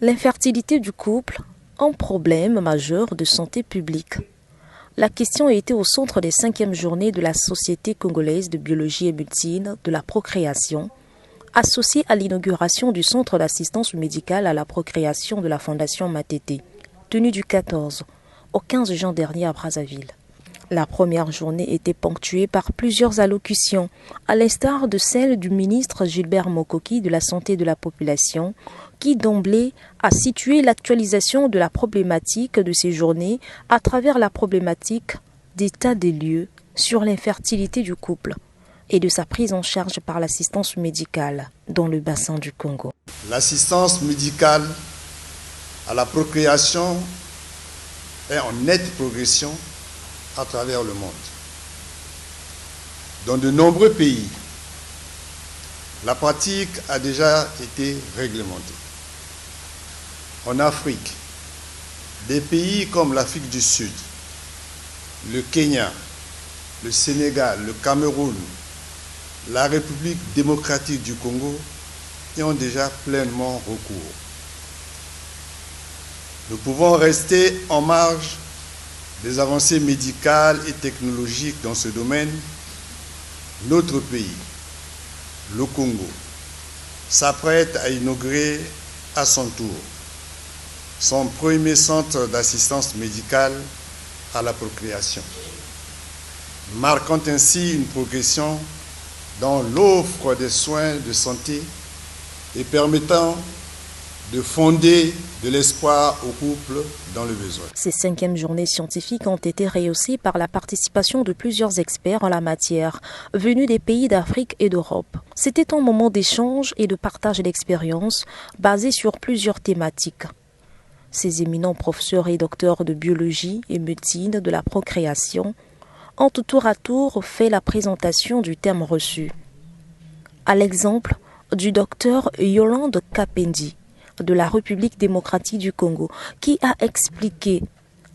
L'infertilité du couple, un problème majeur de santé publique. La question a été au centre des 5e journées de la Société congolaise de biologie et médecine de la procréation, associée à l'inauguration du centre d'assistance médicale à la procréation de la Fondation Matete, tenue du 14 au 15 juin dernier à Brazzaville. La première journée était ponctuée par plusieurs allocutions, à l'instar de celle du ministre Gilbert Mokoki de la Santé de la Population, qui d'emblée a situé l'actualisation de la problématique de ces journées à travers la problématique d'état des lieux sur l'infertilité du couple et de sa prise en charge par l'assistance médicale dans le bassin du Congo. L'assistance médicale à la procréation est en nette progression à travers le monde. Dans de nombreux pays, la pratique a déjà été réglementée. En Afrique, des pays comme l'Afrique du Sud, le Kenya, le Sénégal, le Cameroun, la République démocratique du Congo y ont déjà pleinement recours. Nous pouvons rester en marge des avancées médicales et technologiques dans ce domaine. Notre pays, le Congo, s'apprête à inaugurer à son tour son premier centre d'assistance médicale à la procréation, marquant ainsi une progression dans l'offre des soins de santé et permettant de fonder de l'espoir au couple dans le besoin. Ces 5e journées scientifiques ont été rehaussées par la participation de plusieurs experts en la matière, venus des pays d'Afrique et d'Europe. C'était un moment d'échange et de partage d'expériences basé sur plusieurs thématiques. Ces éminents professeurs et docteurs de biologie et médecine de la procréation ont tour à tour fait la présentation du thème reçu. À l'exemple du docteur Yolande Kapendi de la République démocratique du Congo, qui a expliqué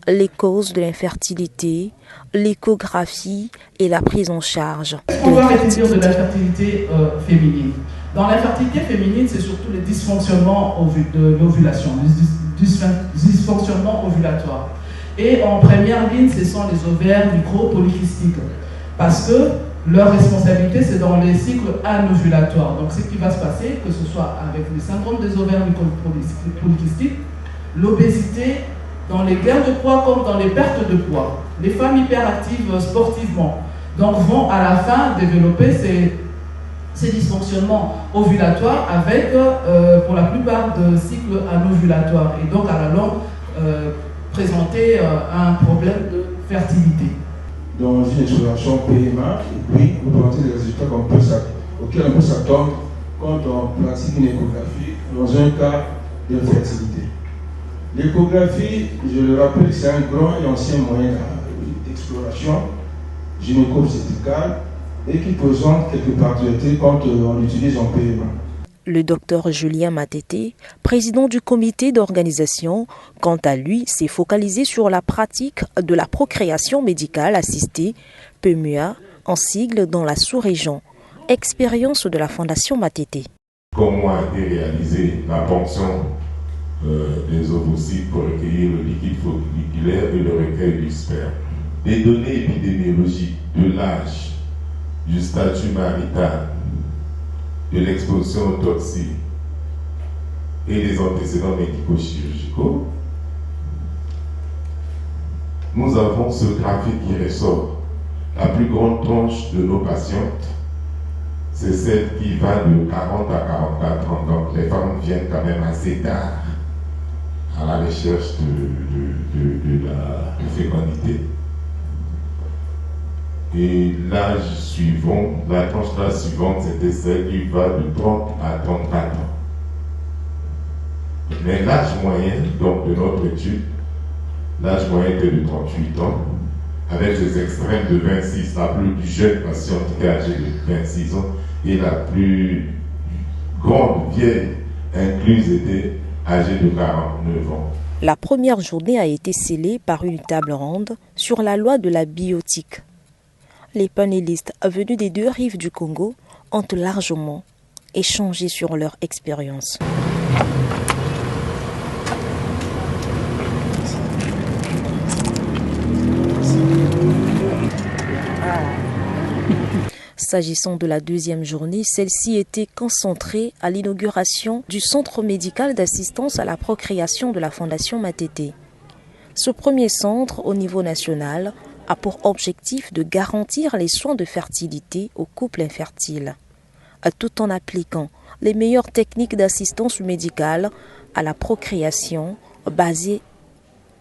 les causes de l'infertilité, l'échographie et la prise en charge. On va retenir de l'infertilité féminine. Dans l'infertilité féminine, c'est surtout les dysfonctionnements de l'ovulation, les dysfonctionnements ovulatoires. Et en première ligne, ce sont les ovaires micro-polykystiques. Parce que leur responsabilité, c'est dans les cycles anovulatoires. Donc, ce qui va se passer, que ce soit avec le syndrome des ovaires micro-polykystiques, l'obésité, dans les gains de poids comme dans les pertes de poids. Les femmes hyperactives sportivement donc, vont à la fin développer ces dysfonctionnements ovulatoires avec, pour la plupart, de cycles anovulatoires. Et donc, à la longue, présenter un problème de fertilité. Dans une exploration PMA, et puis vous présentez des résultats auxquels on peut s'attendre quand on pratique une échographie dans un cas d'infertilité. L'échographie, je le rappelle, c'est un grand et ancien moyen d'exploration gynéco-obstétricale et qui présente quelques particularités quand on l'utilise en PMA. Le docteur Julien Matete, président du comité d'organisation, quant à lui, s'est focalisé sur la pratique de la procréation médicale assistée, PMUA, en sigle dans la sous-région, expérience de la Fondation Matete. Comment a été réalisée la ponction des ovocytes pour recueillir le liquide folliculaire et le recueil du sperme. Les données épidémiologiques de l'âge, du statut marital, de l'exposition aux toxines et des antécédents médico-chirurgicaux, nous avons ce graphique qui ressort. La plus grande tranche de nos patientes, c'est celle qui va de 40 à 44 ans. Donc les femmes viennent quand même assez tard à la recherche de la fécondité. Et l'âge suivant, la tranche d'âge suivante, c'était celle qui va de 30 à 34 ans. Mais l'âge moyen, donc de notre étude, l'âge moyen était de 38 ans, avec des extrêmes de 26, la plus jeune patiente qui est âgée de 26 ans, et la plus grande vieille incluse était âgée de 49 ans. La première journée a été scellée par une table ronde sur la loi de la biotique. Les panélistes venus des deux rives du Congo ont largement échangé sur leur expérience. S'agissant de la deuxième journée, celle-ci était concentrée à l'inauguration du centre médical d'assistance à la procréation de la Fondation Matete. Ce premier centre au niveau national a pour objectif de garantir les soins de fertilité aux couples infertiles, tout en appliquant les meilleures techniques d'assistance médicale à la procréation basées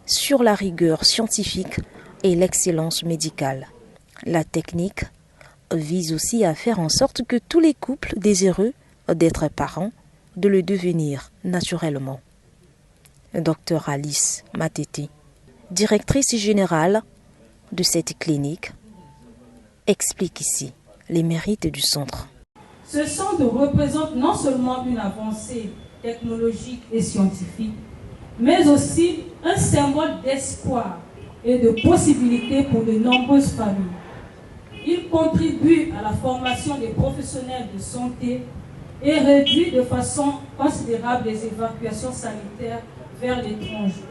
sur la rigueur scientifique et l'excellence médicale. La technique vise aussi à faire en sorte que tous les couples désireux d'être parents de le devenir naturellement. Dr Alice Matete, directrice générale de cette clinique, explique ici les mérites du centre. Ce centre représente non seulement une avancée technologique et scientifique, mais aussi un symbole d'espoir et de possibilités pour de nombreuses familles. Il contribue à la formation des professionnels de santé et réduit de façon considérable les évacuations sanitaires vers l'étranger.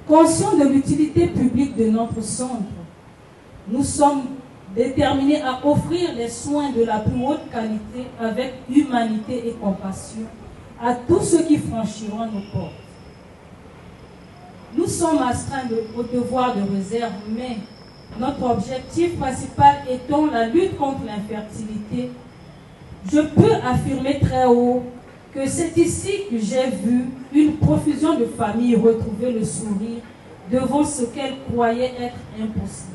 Conscients de l'utilité publique de notre centre, nous sommes déterminés à offrir les soins de la plus haute qualité avec humanité et compassion à tous ceux qui franchiront nos portes. Nous sommes astreints au devoir de réserve, mais notre objectif principal étant la lutte contre l'infertilité, je peux affirmer très haut que c'est ici que j'ai vu une profusion de familles retrouver le sourire devant ce qu'elles croyaient être impossible.